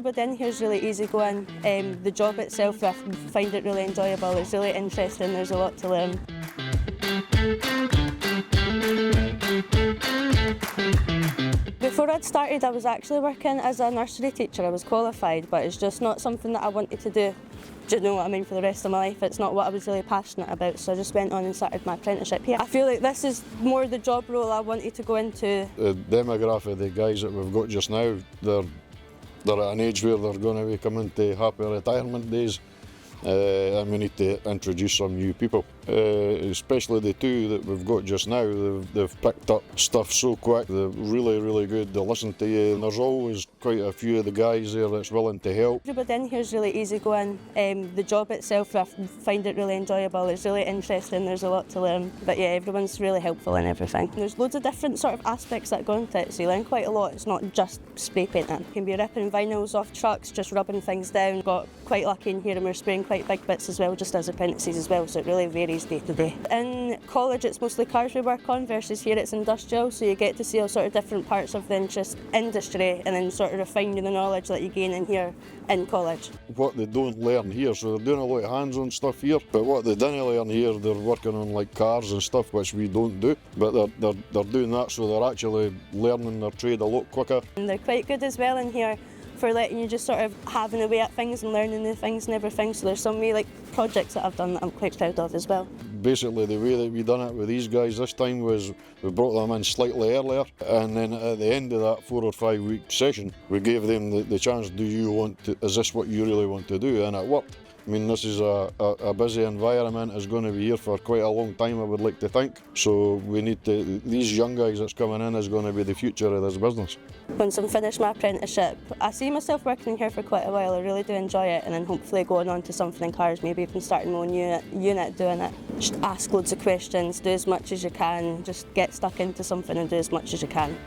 Everybody in here is really easygoing. The job itself, I find it really enjoyable. It's really interesting. There's a lot to learn. Before I'd started, I was actually working as a nursery teacher. I was qualified, but it's just not something that I wanted to do. Do you know what I mean? For the rest of my life, it's not what I was really passionate about, so I just went on and started my apprenticeship here. I feel like this is more the job role I wanted to go into. The demographic of the guys that we've got just now, they're at an age where they're going to be coming to happy retirement days, and we need to introduce some new people. Especially the two that we've got just now, they've picked up stuff so quick, they're really, really good, they listen to you, and there's always quite a few of the guys there that's willing to help. Everybody in here is really easygoing. The job itself, I find it really enjoyable. It's really interesting. There's a lot to learn. But yeah, everyone's really helpful in everything. There's loads of different sort of aspects that go into it, so you learn quite a lot. It's not just spray painting. You can be ripping vinyls off trucks, just rubbing things down. Got quite lucky in here and we're spraying quite big bits as well, just as apprentices as well, so it really varies day to day. In college it's mostly cars we work on, versus here it's industrial, so you get to see all sort of different parts of the industry and then sort of refine the knowledge that you gain in here in college. What they don't learn here, so they're doing a lot of hands-on stuff here, but what they didn't learn here, they're working on like cars and stuff, which we don't do, but they're doing that, so they're actually learning their trade a lot quicker. And they're quite good as well in here for letting you just sort of having a way at things and learning new things and everything, so there's some wee like projects that I've done that I'm quite proud of as well. Basically the way that we done it with these guys this time was we brought them in slightly earlier, and then at the end of that 4 or 5 week session we gave them the chance, is this what you really want to do? And it worked. I mean, this is a busy environment, it's going to be here for quite a long time, I would like to think. So we need to, these young guys that's coming in is going to be the future of this business. Once I'm finished my apprenticeship, I see myself working here for quite a while. I really do enjoy it, and then hopefully going on to something in cars, maybe even starting my own unit doing it. Just ask loads of questions, do as much as you can, just get stuck into something and do as much as you can.